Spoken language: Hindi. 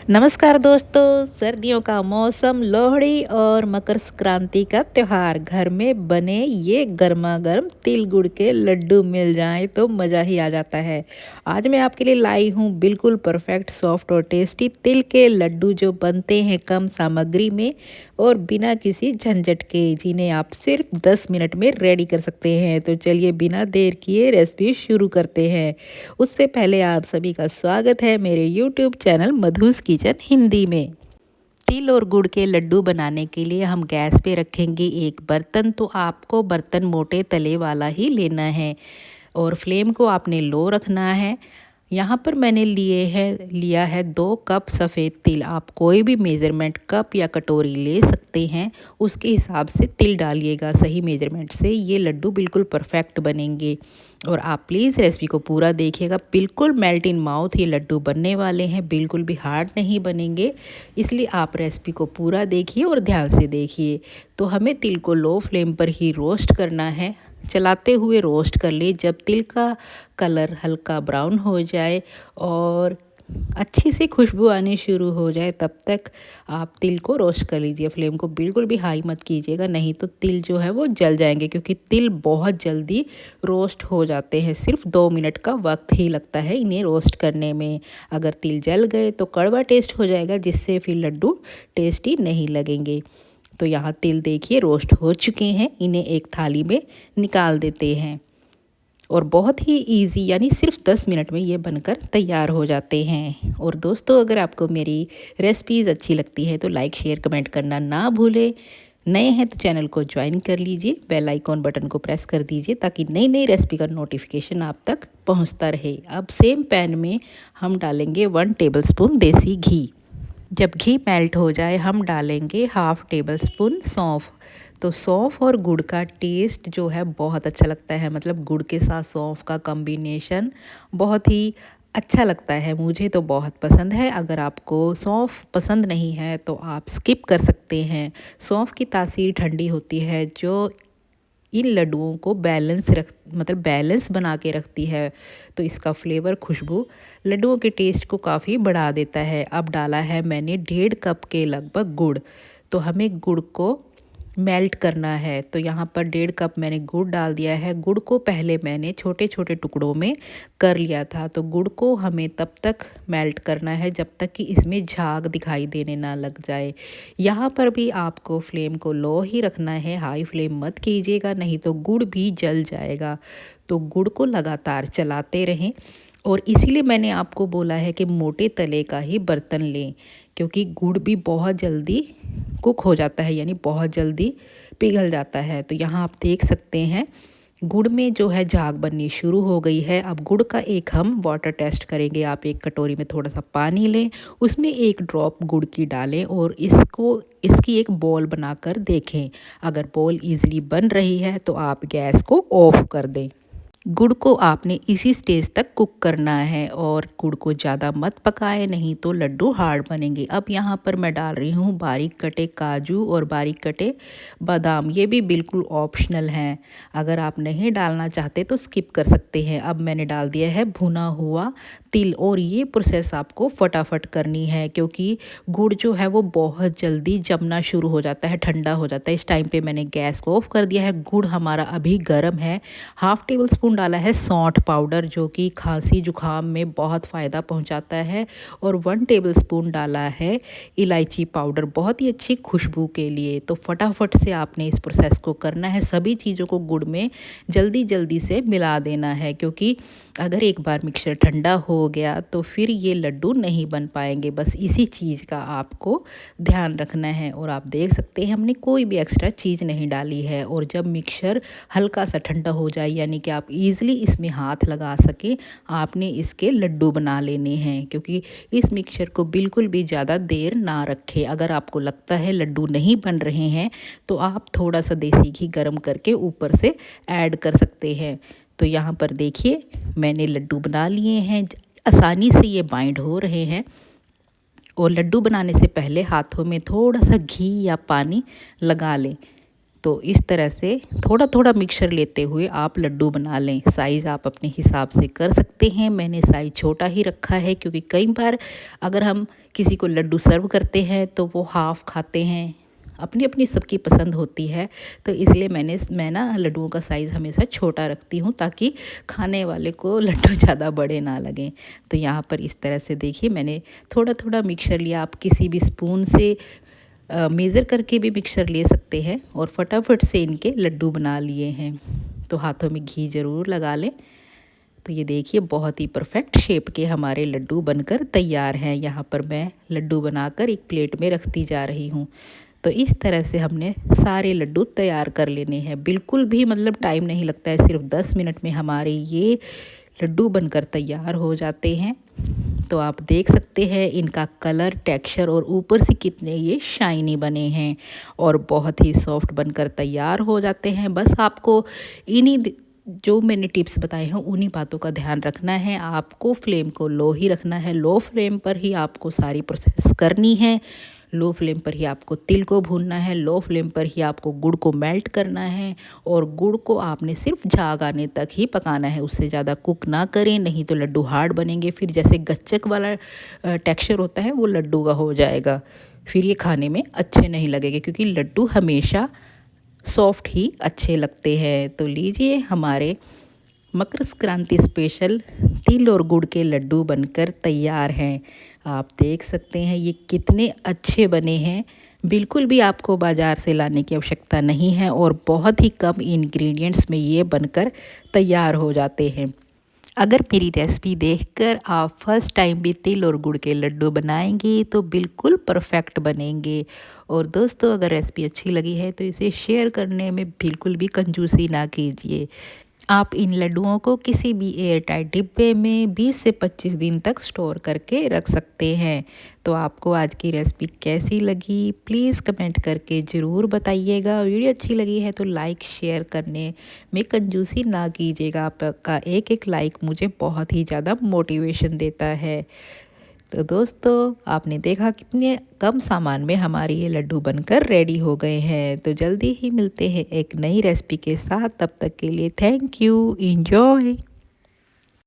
नमस्कार दोस्तों, सर्दियों का मौसम, लोहड़ी और मकर संक्रांति का त्योहार। घर में बने ये गर्मा गर्म तिल गुड़ के लड्डू मिल जाएं तो मज़ा ही आ जाता है। आज मैं आपके लिए लाई हूँ बिल्कुल परफेक्ट, सॉफ्ट और टेस्टी तिल के लड्डू जो बनते हैं कम सामग्री में और बिना किसी झंझट के, जिन्हें आप सिर्फ 10 मिनट में रेडी कर सकते हैं। तो चलिए बिना देर किए रेसिपी शुरू करते हैं। उससे पहले आप सभी का स्वागत है मेरे यूट्यूब चैनल मधुस किचन हिंदी में। तिल और गुड़ के लड्डू बनाने के लिए हम गैस पे रखेंगे एक बर्तन। तो आपको बर्तन मोटे तले वाला ही लेना है और फ्लेम को आपने लो रखना है। यहाँ पर मैंने लिया है 2 कप सफ़ेद तिल। आप कोई भी मेज़रमेंट कप या कटोरी ले सकते हैं, उसके हिसाब से तिल डालिएगा। सही मेज़रमेंट से ये लड्डू बिल्कुल परफेक्ट बनेंगे। और आप प्लीज़ रेसिपी को पूरा देखिएगा, बिल्कुल मेल्ट इन माउथ ये लड्डू बनने वाले हैं, बिल्कुल भी हार्ड नहीं बनेंगे। इसलिए आप रेसिपी को पूरा देखिए और ध्यान से देखिए। तो हमें तिल को लो फ्लेम पर ही रोस्ट करना है, चलाते हुए रोस्ट कर ले। जब तिल का कलर हल्का ब्राउन हो जाए और अच्छी सी खुशबू आनी शुरू हो जाए, तब तक आप तिल को रोस्ट कर लीजिए। फ्लेम को बिल्कुल भी हाई मत कीजिएगा, नहीं तो तिल जो है वो जल जाएंगे, क्योंकि तिल बहुत जल्दी रोस्ट हो जाते हैं। सिर्फ 2 मिनट का वक्त ही लगता है इन्हें रोस्ट करने में। अगर तिल जल गए तो कड़वा टेस्ट हो जाएगा, जिससे फिर लड्डू टेस्टी नहीं लगेंगे। तो यहाँ तिल देखिए रोस्ट हो चुके हैं, इन्हें एक थाली में निकाल देते हैं। और बहुत ही इजी, यानी सिर्फ 10 मिनट में ये बनकर तैयार हो जाते हैं। और दोस्तों, अगर आपको मेरी रेसिपीज़ अच्छी लगती है तो लाइक शेयर कमेंट करना ना भूलें। नए हैं तो चैनल को ज्वाइन कर लीजिए, बेल आइकॉन बटन को प्रेस कर दीजिए ताकि नई नई रेसिपी का नोटिफिकेशन आप तक पहुंचता रहे। अब सेम पैन में हम डालेंगे 1 टेबलस्पून देसी घी। जब घी मेल्ट हो जाए हम डालेंगे हाफ टेबल स्पून सौंफ। तो सौंफ और गुड़ का टेस्ट जो है बहुत अच्छा लगता है, मतलब गुड़ के साथ सौंफ का कॉम्बिनेशन बहुत ही अच्छा लगता है। मुझे तो बहुत पसंद है। अगर आपको सौंफ पसंद नहीं है तो आप स्किप कर सकते हैं। सौंफ की तासीर ठंडी होती है, जो इन लड्डुओं को बैलेंस बना के रखती है। तो इसका फ्लेवर, खुशबू लड्डुओं के टेस्ट को काफ़ी बढ़ा देता है। अब डाला है मैंने 1.5 कप के लगभग गुड़। तो हमें गुड़ को मेल्ट करना है। तो यहाँ पर 1.5 कप मैंने गुड़ डाल दिया है। गुड़ को पहले मैंने छोटे छोटे टुकड़ों में कर लिया था। तो गुड़ को हमें तब तक मेल्ट करना है जब तक कि इसमें झाग दिखाई देने ना लग जाए। यहाँ पर भी आपको फ्लेम को लो ही रखना है, हाई फ्लेम मत कीजिएगा, नहीं तो गुड़ भी जल जाएगा। तो गुड़ को लगातार चलाते रहें। और इसीलिए मैंने आपको बोला है कि मोटे तले का ही बर्तन लें, क्योंकि गुड़ भी बहुत जल्दी कुक हो जाता है, यानी बहुत जल्दी पिघल जाता है। तो यहाँ आप देख सकते हैं गुड़ में जो है झाग बननी शुरू हो गई है। अब गुड़ का एक हम वाटर टेस्ट करेंगे। आप एक कटोरी में थोड़ा सा पानी लें, उसमें 1 ड्रॉप गुड़ की डालें और इसकी एक बॉल बनाकर देखें। अगर बॉल इजीली बन रही है तो आप गैस को ऑफ कर दें। गुड़ को आपने इसी स्टेज तक कुक करना है और गुड़ को ज़्यादा मत पकाए, नहीं तो लड्डू हार्ड बनेंगे। अब यहाँ पर मैं डाल रही हूँ बारीक कटे काजू और बारीक कटे बादाम। ये भी बिल्कुल ऑप्शनल हैं, अगर आप नहीं डालना चाहते तो स्किप कर सकते हैं। अब मैंने डाल दिया है भुना हुआ तिल। और ये प्रोसेस आपको फटाफट करनी है, क्योंकि गुड़ जो है वो बहुत जल्दी जमना शुरू हो जाता है, ठंडा हो जाता है। इस टाइम पे मैंने गैस को ऑफ कर दिया है। गुड़ हमारा अभी गर्म है। हाफ टेबल स्पून डाला है सौंठ पाउडर, जो कि खांसी जुकाम में बहुत फ़ायदा पहुंचाता है। और 1 टेबलस्पून डाला है इलायची पाउडर, बहुत ही अच्छी खुशबू के लिए। तो फटाफट से आपने इस प्रोसेस को करना है। सभी चीज़ों को गुड़ में जल्दी जल्दी से मिला देना है, क्योंकि अगर एक बार मिक्सचर ठंडा हो गया तो फिर ये लड्डू नहीं बन पाएंगे। बस इसी चीज़ का आपको ध्यान रखना है। और आप देख सकते हैं हमने कोई भी एक्स्ट्रा चीज़ नहीं डाली है। और जब मिक्सचर हल्का सा ठंडा हो जाए, यानी कि आप ईज़िली इसमें हाथ लगा सकें, आपने इसके लड्डू बना लेने हैं। क्योंकि इस मिक्सचर को बिल्कुल भी ज़्यादा देर ना रखें। अगर आपको लगता है लड्डू नहीं बन रहे हैं तो आप थोड़ा सा देसी घी गर्म करके ऊपर से ऐड कर सकते हैं। तो यहाँ पर देखिए मैंने लड्डू बना लिए हैं, आसानी से ये बाइंड हो रहे हैं। और लड्डू बनाने से पहले हाथों में थोड़ा सा घी या पानी लगा लें, तो इस तरह से थोड़ा थोड़ा मिक्सचर लेते हुए आप लड्डू बना लें। साइज़ आप अपने हिसाब से कर सकते हैं। मैंने साइज़ छोटा ही रखा है क्योंकि कई बार अगर हम किसी को लड्डू सर्व करते हैं तो वो हाफ़ खाते हैं, अपनी अपनी सबकी पसंद होती है। तो इसलिए मैं ना लड्डुओं का साइज़ हमेशा छोटा रखती हूँ ताकि खाने वाले को लड्डू ज़्यादा बड़े ना लगें। तो यहाँ पर इस तरह से देखिए मैंने थोड़ा थोड़ा मिक्सचर लिया। आप किसी भी स्पून से मेज़र करके भी मिक्सचर ले सकते हैं और फटाफट से इनके लड्डू बना लिए हैं। तो हाथों में घी ज़रूर लगा लें। तो ये देखिए बहुत ही परफेक्ट शेप के हमारे लड्डू बनकर तैयार हैं। यहाँ पर मैं लड्डू बनाकर एक प्लेट में रखती जा रही हूँ। तो इस तरह से हमने सारे लड्डू तैयार कर लेने हैं। बिल्कुल भी मतलब टाइम नहीं लगता है, सिर्फ 10 मिनट में हमारे ये लड्डू बनकर तैयार हो जाते हैं। तो आप देख सकते हैं इनका कलर, टेक्सचर और ऊपर से कितने ये शाइनी बने हैं और बहुत ही सॉफ्ट बनकर तैयार हो जाते हैं। बस आपको इन्हीं जो मैंने टिप्स बताए हैं उन्हीं बातों का ध्यान रखना है। आपको फ्लेम को लो ही रखना है, लो फ्लेम पर ही आपको सारी प्रोसेस करनी है। लो फ्लेम पर ही आपको तिल को भूनना है, लो फ्लेम पर ही आपको गुड़ को मेल्ट करना है और गुड़ को आपने सिर्फ झाग आने तक ही पकाना है, उससे ज़्यादा कुक ना करें, नहीं तो लड्डू हार्ड बनेंगे। फिर जैसे गच्चक वाला टेक्सचर होता है वो लड्डू का हो जाएगा, फिर ये खाने में अच्छे नहीं लगेंगे क्योंकि लड्डू हमेशा सॉफ्ट ही अच्छे लगते हैं। तो लीजिए हमारे मकर संक्रांति स्पेशल तिल और गुड़ के लड्डू बनकर तैयार हैं। आप देख सकते हैं ये कितने अच्छे बने हैं। बिल्कुल भी आपको बाज़ार से लाने की आवश्यकता नहीं है और बहुत ही कम इंग्रेडिएंट्स में ये बनकर तैयार हो जाते हैं। अगर मेरी रेसिपी देखकर आप फर्स्ट टाइम भी तिल और गुड़ के लड्डू बनाएंगे तो बिल्कुल परफेक्ट बनेंगे। और दोस्तों अगर रेसिपी अच्छी लगी है तो इसे शेयर करने में बिल्कुल भी कंजूसी ना कीजिए। आप इन लड्डुओं को किसी भी एयर टाइट डिब्बे में 20 से 25 दिन तक स्टोर करके रख सकते हैं। तो आपको आज की रेसिपी कैसी लगी प्लीज़ कमेंट करके ज़रूर बताइएगा। वीडियो अच्छी लगी है तो लाइक शेयर करने में कंजूसी ना कीजिएगा। आपका एक एक लाइक मुझे बहुत ही ज़्यादा मोटिवेशन देता है। तो दोस्तों आपने देखा कितने कम सामान में हमारे ये लड्डू बनकर रेडी हो गए हैं। तो जल्दी ही मिलते हैं एक नई रेसिपी के साथ, तब तक के लिए थैंक यू, एंजॉय।